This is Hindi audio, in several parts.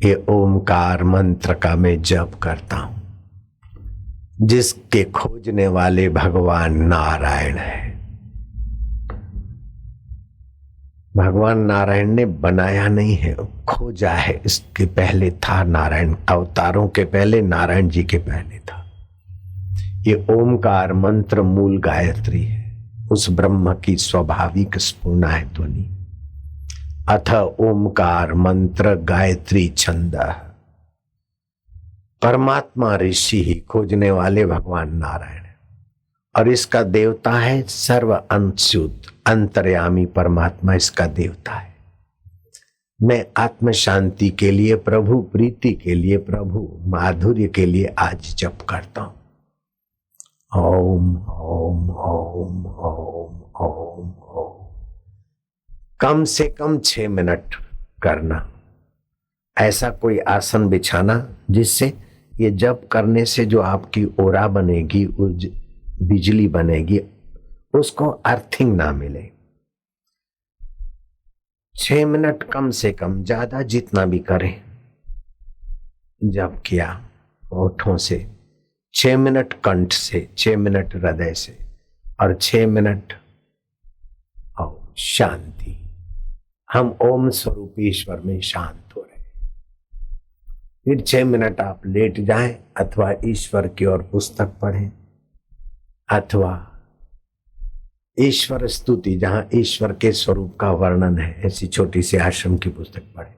ये ओमकार मंत्र का मैं जप करता हूं, जिसके खोजने वाले भगवान नारायण है। भगवान नारायण ने बनाया नहीं है, खोजा है। इसके पहले था नारायण, अवतारों के पहले, नारायण जी के पहले था। ये ओमकार मंत्र मूल गायत्री है, उस ब्रह्म की स्वाभाविक स्फुरणाए ध्वनि। अथ ओमकार मंत्र गायत्री छंद। परमात्मा ऋषि ही खोजने वाले भगवान नारायण है, और इसका देवता है सर्व अंशुद्ध अंतर्यामी परमात्मा, इसका देवता है। मैं आत्म शांति के लिए, प्रभु प्रीति के लिए, प्रभु माधुर्य के लिए आज जप करता हूं। ओम ओम ओम ओम ओम ओम। कम से कम 6 मिनट करना। ऐसा कोई आसन बिछाना जिससे ये जप करने से जो आपकी ओरा बनेगी, बिजली बनेगी, उसको अर्थिंग ना मिले। 6 मिनट कम से कम, ज्यादा जितना भी करें। जप किया होठों से, 6 मिनट कंठ से, 6 मिनट हृदय से, और 6 मिनट शांति। हम ओम स्वरूप ईश्वर में शांत हो रहे। फिर 6 मिनट आप लेट जाएं, अथवा ईश्वर की ओर पुस्तक पढ़ें, अथवा ईश्वर स्तुति, जहां ईश्वर के स्वरूप का वर्णन है, ऐसी छोटी सी आश्रम की पुस्तक पढ़ें,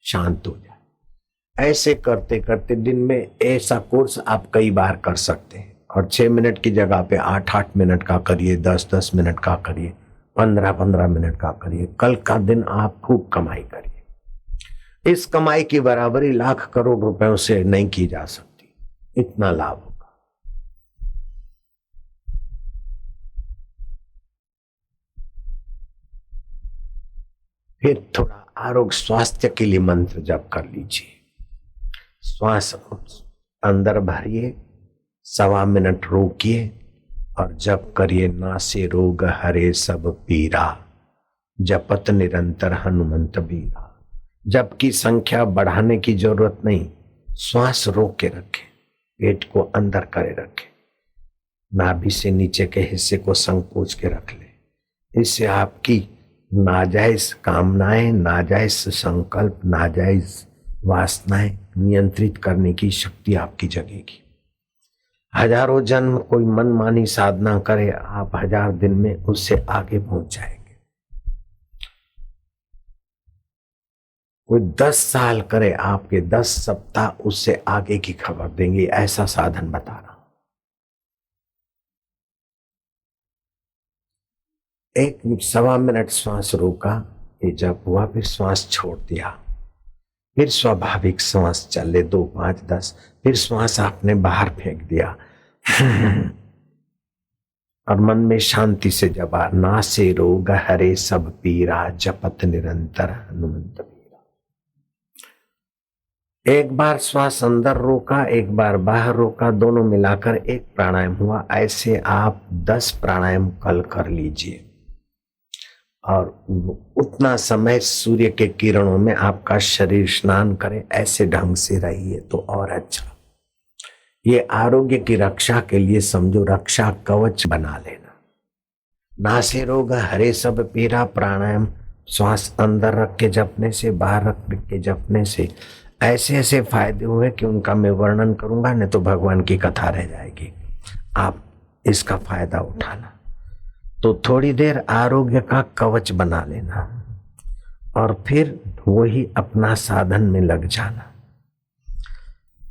शांत हो जाए। ऐसे करते करते दिन में ऐसा कोर्स आप कई बार कर सकते हैं। और 6 मिनट की जगह पे 8-8 मिनट का करिए, 10-10 मिनट का करिए, 15-15 मिनट का करिए। कल का दिन आप खूब कमाई करिए। इस कमाई की बराबरी लाख करोड़ रुपयों से नहीं की जा सकती, इतना लाभ होगा। फिर थोड़ा आरोग्य स्वास्थ्य के लिए मंत्र जप कर लीजिए। श्वास अंदर भरिए, 1.25 मिनट रोकिए और जप करिए। नासे रोग हरे सब पीरा, जपत निरंतर हनुमंत बीरा। जप की संख्या बढ़ाने की जरूरत नहीं, श्वास रोक के रखें, पेट को अंदर करे रखें, नाभि से नीचे के हिस्से को संकोच के रख ले। इससे आपकी नाजायज कामनाएं, नाजायज संकल्प, नाजायज वासनाएं नियंत्रित करने की शक्ति आपकी जगेगी। हजारों जन्म कोई मनमानी साधना करे, आप 1000 दिन में उससे आगे पहुंच जाएंगे। कोई 10 साल करे, आपके 10 सप्ताह उससे आगे की खबर देंगे। ऐसा साधन बता रहा हूं। 1-1.25 मिनट श्वास रोका, ये जब हुआ, फिर श्वास छोड़ दिया, फिर स्वाभाविक श्वास चले 2, 5, 10, फिर श्वास आपने बाहर फेंक दिया और मन में शांति से जपा। नासे रोग हरे सब पीरा, जपत निरंतर हनुमंत बीरा। एक बार श्वास अंदर रोका, एक बार बाहर रोका, दोनों मिलाकर एक प्राणायाम हुआ। ऐसे आप 10 प्राणायाम कल कर लीजिए, और उतना समय सूर्य के किरणों में आपका शरीर स्नान करे। ऐसे ढंग से रहिए तो और अच्छा। ये आरोग्य की रक्षा के लिए समझो रक्षा कवच बना लेना। नासे रोग हरे सब पीरा प्राणायाम श्वास अंदर रख के जपने से, बाहर रख के जपने से ऐसे ऐसे फायदे हुए कि उनका मैं वर्णन करूंगा, नहीं तो भगवान की कथा रह जाएगी। आप इसका फायदा उठाना। तो थोड़ी देर आरोग्य का कवच बना लेना, और फिर वही अपना साधन में लग जाना।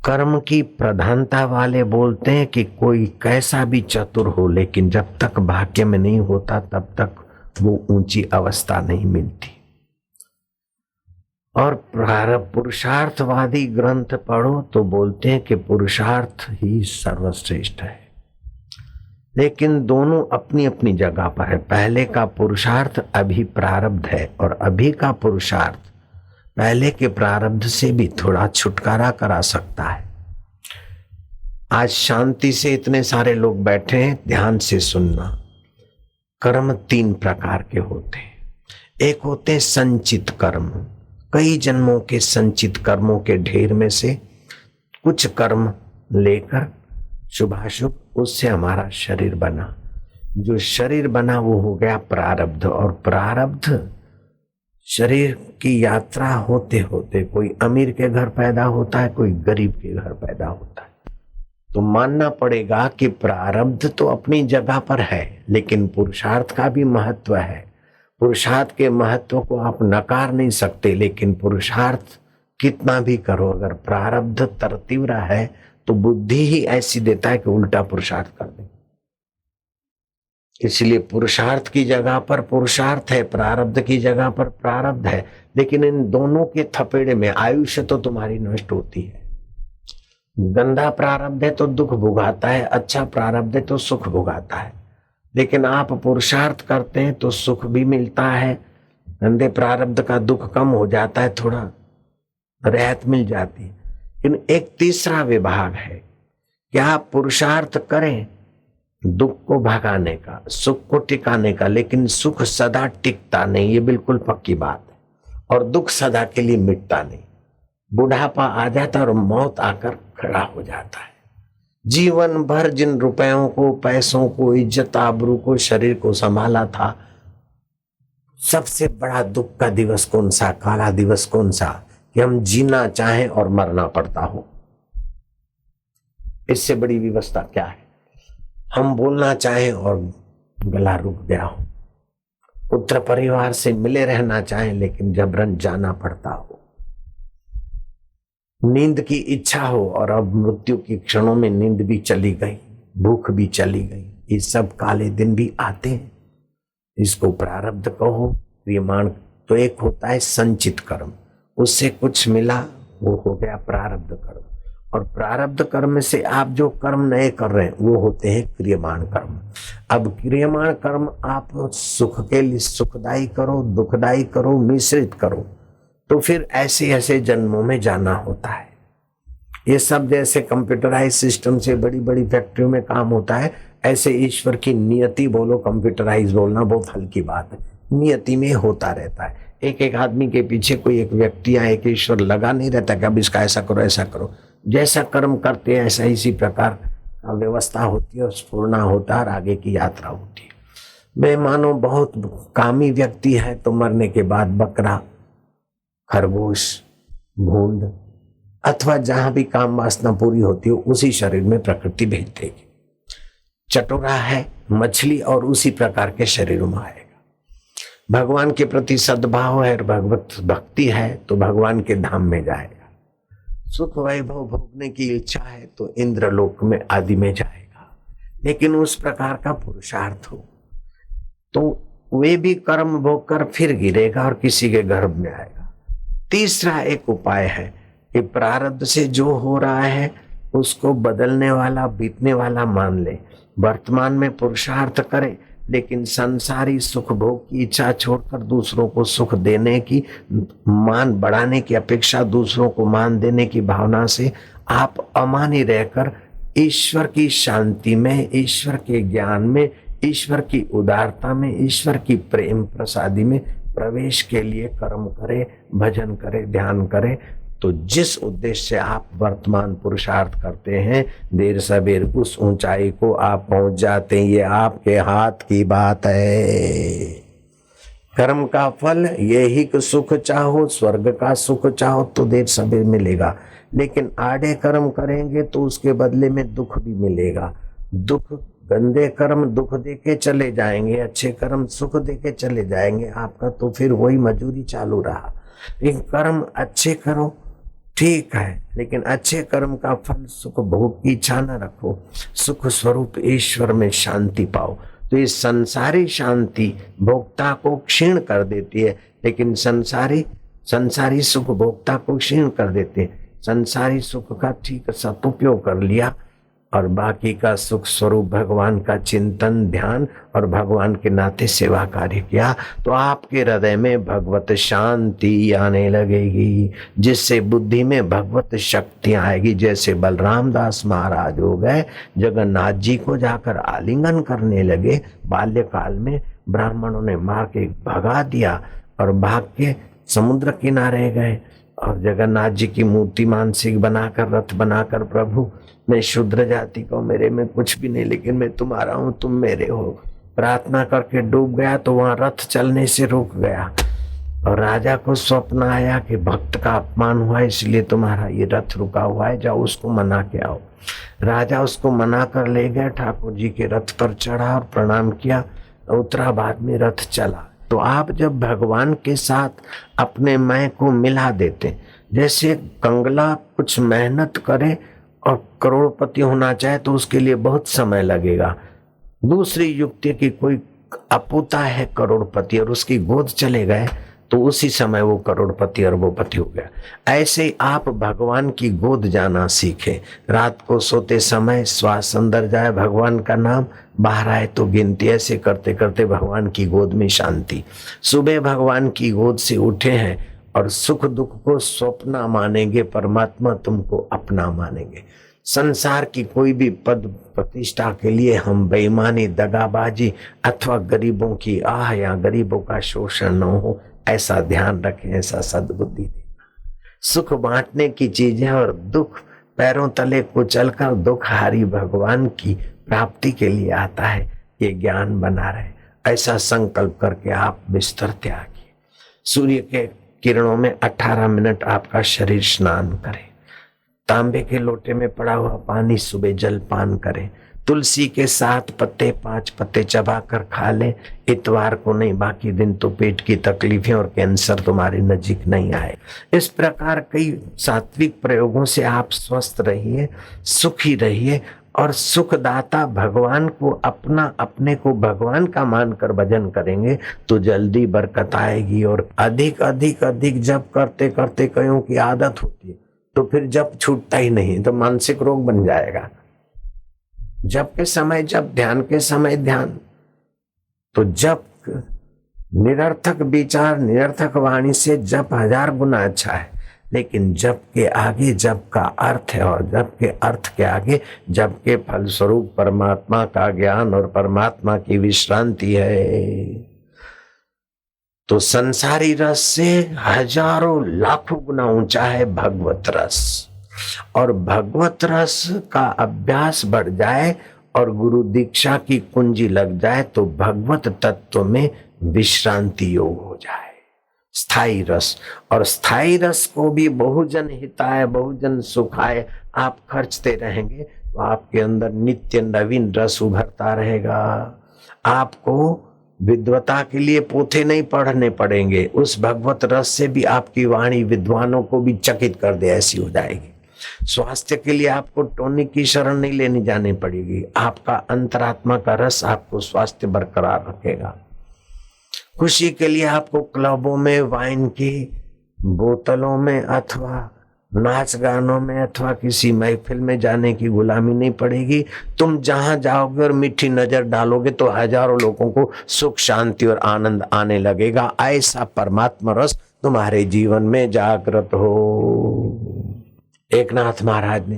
कर्म की प्रधानता वाले बोलते हैं कि कोई कैसा भी चतुर हो, लेकिन जब तक भाग्य में नहीं होता तब तक वो ऊंची अवस्था नहीं मिलती। और पुरुषार्थवादी ग्रंथ पढ़ो तो बोलते हैं कि पुरुषार्थ ही सर्वश्रेष्ठ है। लेकिन दोनों अपनी अपनी जगह पर है। पहले का पुरुषार्थ अभी प्रारब्ध है, और अभी का पुरुषार्थ पहले के प्रारब्ध से भी थोड़ा छुटकारा करा सकता है। आज शांति से इतने सारे लोग बैठे हैं, ध्यान से सुनना। कर्म 3 प्रकार के होते हैं। एक होते हैं संचित कर्म, कई जन्मों के संचित कर्मों के ढेर में से कुछ कर्म लेकर शुभाशुभ उससे हमारा शरीर बना। जो शरीर बना वो हो गया प्रारब्ध, और प्रारब्ध शरीर की यात्रा होते होते कोई अमीर के घर पैदा होता है, कोई गरीब के घर पैदा होता है। तो मानना पड़ेगा कि प्रारब्ध तो अपनी जगह पर है, लेकिन पुरुषार्थ का भी महत्व है। पुरुषार्थ के महत्व को आप नकार नहीं सकते, लेकिन पुरुषार्थ कितना भी करो, अगर प्रारब्ध तरतीव्र है तो बुद्धि ही ऐसी देता है कि उल्टा पुरुषार्थ कर दे। इसलिए पुरुषार्थ की जगह पर पुरुषार्थ है, प्रारब्ध की जगह पर प्रारब्ध है, लेकिन इन दोनों के थपेड़े में आयुष्य तो तुम्हारी नष्ट होती है। गंदा प्रारब्ध है तो दुख भुगाता है, अच्छा प्रारब्ध है तो सुख भुगाता है। लेकिन आप पुरुषार्थ करते हैं तो सुख भी मिलता है, गंदे प्रारब्ध का दुख कम हो जाता है, थोड़ा राहत मिल जाती है। लेकिन एक तीसरा विभाग है कि आप पुरुषार्थ करें दुख को भगाने का, सुख को टिकाने का, लेकिन सुख सदा टिकता नहीं, ये बिल्कुल पक्की बात है। और दुख सदा के लिए मिटता नहीं, बुढ़ापा आ जाता और मौत आकर खड़ा हो जाता है। जीवन भर जिन रुपयों को, पैसों को, इज्जत आबरू को, शरीर को संभाला था, सबसे बड़ा दुख का दिवस कौन सा, काला दिवस कौन सा, कि हम जीना चाहें और मरना पड़ता हो। इससे बड़ी व्यवस्था क्या है? हम बोलना चाहें और गला रुक गया हो, पुत्र परिवार से मिले रहना चाहें लेकिन जबरन जाना पड़ता हो, नींद की इच्छा हो और अब मृत्यु की क्षणों में नींद भी चली गई, भूख भी चली गई। ये सब काले दिन भी आते हैं। इसको प्रारब्ध कहो, क्रियमाण। तो एक होता है संचित कर्म, उससे कुछ मिला, वो हो गया प्रारब्ध कर्म। और प्रारब्ध कर्म से आप जो कर्म नए कर रहे हैं वो होते हैं क्रियमाण कर्म। अब क्रियमाण कर्म आप सुख के लिए सुखदायी करो, दुखदायी करो, मिश्रित करो, तो फिर ऐसे ऐसे जन्मों में जाना होता है। ये सब जैसे कंप्यूटराइज सिस्टम से बड़ी बड़ी फैक्ट्रियों में काम होता है, ऐसे ईश्वर की नियति बोलो, कंप्यूटराइज बोलना बहुत हल्की बात है, नियति में होता रहता है। एक एक आदमी के पीछे कोई एक व्यक्ति या एक ईश्वर लगा नहीं रहता कि अब इसका ऐसा करो ऐसा करो। जैसा कर्म करते हैं ऐसा इसी प्रकार व्यवस्था होती है और पूर्ण होता है और आगे की यात्रा होती है। मैं मानो बहुत कामी व्यक्ति है तो मरने के बाद बकरा, खरगोश, भूंड अथवा जहां भी काम वासना पूरी होती हो उसी शरीर में प्रकृति भेज देगी। चटोरा है मछली और उसी प्रकार के शरीर में आएगा। भगवान के प्रति सद्भाव है और भगवत भक्ति है तो भगवान के धाम में जाएगा। सुख वैभव भोगने की इच्छा है तो इंद्रलोक में आदि में जाएगा। लेकिन उस प्रकार का पुरुषार्थ हो तो वे भी कर्म भोग कर फिर गिरेगा और किसी के गर्भ में आएगा। तीसरा एक उपाय है कि प्रारब्ध से जो हो रहा है उसको बदलने वाला, बीतने वाला मान ले। वर्तमान में पुरुषार्थ करे लेकिन संसारी सुख भोग की इच्छा छोड़कर दूसरों को सुख देने की, मान बढ़ाने की अपेक्षा, दूसरों को मान देने की भावना से आप अमानी रहकर ईश्वर की शांति में, ईश्वर के ज्ञान में, ईश्वर की उदारता में, ईश्वर की प्रेम प्रसादी में प्रवेश के लिए कर्म करे, भजन करे, ध्यान करे। तो जिस उद्देश्य से आप वर्तमान पुरुषार्थ करते हैं, देर सबेर उस ऊंचाई को आप पहुंच जाते हैं। ये आपके हाथ की बात है। कर्म का फल यही कि सुख चाहो, स्वर्ग का सुख चाहो तो देर सबेर मिलेगा, लेकिन आड़े कर्म करेंगे तो उसके बदले में दुख भी मिलेगा। दुख, गंदे कर्म दुख देके चले जाएंगे, अच्छे कर्म सुख देके चले जाएंगे। आपका तो फिर वही मजूरी चालू रहा। लेकिन कर्म अच्छे करो ठीक है, लेकिन अच्छे कर्म का फल सुख भोग की इच्छा न रखो, सुख स्वरूप ईश्वर में शांति पाओ। तो ये संसारी शांति भोक्ता को क्षीण कर देती है, लेकिन संसारी सुख भोक्ता को क्षीण कर देते हैं। संसारी सुख का ठीक सदुपयोग कर लिया और बाकी का सुख स्वरूप भगवान का चिंतन, ध्यान और भगवान के नाते सेवा कार्य किया तो आपके हृदय में भगवत शांति आने लगेगी, जिससे बुद्धि में भगवत शक्ति आएगी। जैसे बलराम दास महाराज हो गए, जगन्नाथ जी को जाकर आलिंगन करने लगे। बाल्यकाल में ब्राह्मणों ने मार के भगा दिया और भाग के समुद्र किनारे गए और जगन्नाथ जी की मूर्ति मानसिक बनाकर, रथ बनाकर, प्रभु मैं शूद्र जाति को, मेरे में कुछ भी नहीं, लेकिन मैं तुम्हारा हूं, तुम मेरे हो, प्रार्थना करके डूब गया तो वहां रथ चलने से रुक गया। और राजा को स्वप्न आया कि भक्त का अपमान हुआ, इसलिए तुम्हारा ये रथ रुका हुआ है, जाओ उसको मना के आओ। राजा उसको मना कर ले गया, ठाकुर जी के रथ पर चढ़ा और प्रणाम किया, उतरा, बाद में रथ चला। तो आप जब भगवान के साथ अपने मैं को मिला देते, जैसे कंगला कुछ मेहनत करे और करोड़पति होना चाहे तो उसके लिए बहुत समय लगेगा। दूसरी युक्ति की कोई अपूता है करोड़पति और उसकी गोद चले गए तो उसी समय वो करोड़पति अरबोपति हो गया। ऐसे ही आप भगवान की गोद जाना सीखे। रात को सोते समय श्वास अंदर जाए, भगवान का नाम, बाहर आए तो गिनती, ऐसे करते करते भगवान की गोद में शांति। सुबह भगवान की गोद से उठे हैं और सुख दुख को स्वप्न मानेंगे, परमात्मा तुमको अपना मानेंगे। संसार की कोई भी पद प्रतिष्ठा के लिए हम बेईमानी, दगाबाजी अथवा गरीबों की आह या गरीबों का शोषण न हो, ऐसा ध्यान रखें, ऐसा सद्बुद्धि देना। सुख बांटने की चीज है और दुख पैरों तले कुचलकर दुखहारी भगवान की प्राप्ति के लिए आता है, ये ज्ञान बना रहे। ऐसा संकल्प करके आप बिस्तर त्यागिए। सूर्य के किरणों में 18 मिनट आपका शरीर स्नान करे। तांबे के लोटे में पड़ा हुआ पानी सुबह जलपान करें। तुलसी के 7 पत्ते 5 पत्ते चबा कर खा ले। इतवार को नहीं, बाकी दिन तो पेट की तकलीफें और कैंसर तुम्हारे नजीक नहीं आए। इस प्रकार कई सात्विक प्रयोगों से आप स्वस्थ रहिए, सुखी रहिए और सुखदाता भगवान को अपना, अपने को भगवान का मानकर भजन करेंगे तो जल्दी बरकत आएगी। और अधिक अधिक अधिक जप करते करते कईयों की आदत होती है तो फिर जप छूटता ही नहीं, तो मानसिक रोग बन जाएगा। जप के समय जप, ध्यान के समय ध्यान। तो जप, निरर्थक विचार, निरर्थक वाणी से जप 1000 गुना अच्छा है, लेकिन जप के आगे जप का अर्थ है और जप के अर्थ के आगे जप के फलस्वरूप परमात्मा का ज्ञान और परमात्मा की विश्रांति है। तो संसारी रस से हजारों लाखों गुना ऊंचा है भगवत रस। और भगवत रस का अभ्यास बढ़ जाए और गुरु दीक्षा की कुंजी लग जाए तो भगवत तत्व में विश्रांति योग हो जाए, स्थाई रस। और स्थाई रस को भी बहुजन हिताय बहुजन सुखाय आप खर्चते रहेंगे तो आपके अंदर नित्य नवीन रस उभरता रहेगा। आपको विद्वता के लिए पोथे नहीं पढ़ने पड़ेंगे, उस भगवत रस से भी आपकी वाणी विद्वानों को भी चकित कर दे, ऐसी हो जाएगी। स्वास्थ्य के लिए आपको टॉनिक की शरण नहीं लेनी जानी पड़ेगी, आपका अंतरात्मा का रस आपको स्वास्थ्य बरकरार रखेगा। खुशी के लिए आपको क्लबों में, वाइन की बोतलों में अथवा नाच गानों में अथवा किसी महफिल में जाने की गुलामी नहीं पड़ेगी। तुम जहां जाओगे और मीठी नजर डालोगे तो हजारों लोगों को सुख, शांति और आनंद आने लगेगा। ऐसा परमात्मा रस तुम्हारे जीवन में जागृत हो। एकनाथ महाराज ने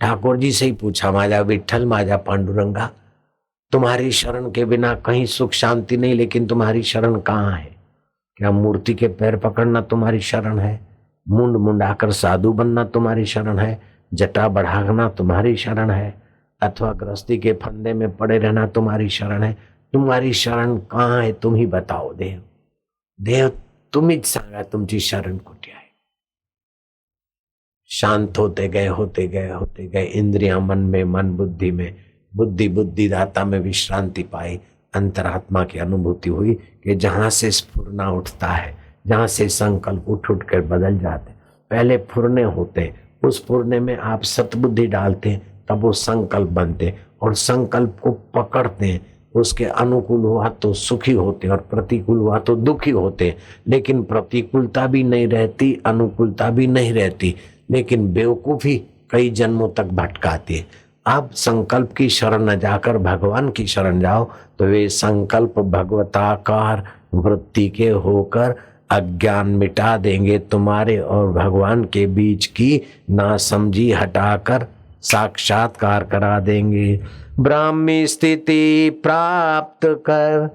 ठाकुर जी से ही पूछा, माजा विठल, माजा पांडुरंगा, तुम्हारी शरण के बिना कहीं सुख शांति नहीं, लेकिन तुम्हारी शरण कहाँ है? क्या मूर्ति के पैर पकड़ना तुम्हारी शरण है? मुंड मुंडाकर साधु बनना तुम्हारी शरण है? जटा बढ़ाना तुम्हारी शरण है? अथवा गृहस्थी के फंदे में पड़े रहना तुम्हारी शरण है? तुम्हारी शरण कहाँ है? तुम ही बताओ देव। देव तुम्हीच सांगा तुमची शरण कुठे आहे। शांत होते गए होते गए होते गए, इंद्रियां मन में, मन बुद्धि में, बुद्धि बुद्धिदाता में विश्रांति पाई। अंतरात्मा की अनुभूति हुई कि जहां से स्फुरना उठता है, जहां से संकल्प उठ उठ कर बदल जाते। पहले फुरने होते, उस फुरने में आप सतबुद्धि डालते, तब वो संकल्प बनते और संकल्प को पकड़ते हैं। उसके अनुकूल हुआ तो सुखी होते और प्रतिकूल हुआ तो दुखी होते। लेकिन प्रतिकूलता भी नहीं रहती, अनुकूलता भी नहीं रहती, लेकिन बेवकूफी कई जन्मों तक भटकाती है। आप संकल्प की शरण न जाकर भगवान की शरण जाओ तो वे संकल्प भगवताकार वृत्ति के होकर अज्ञान मिटा देंगे। तुम्हारे और भगवान के बीच की नासमझी हटाकर साक्षात्कार करा देंगे। ब्राह्मी स्थिति प्राप्त कर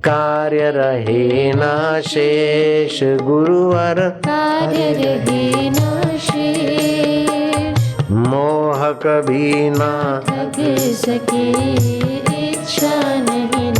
कार्य रहे ना शेष गुरुवर, कार्य रहे न शेष। मोह कभी ना थक सके इच्छा नहीं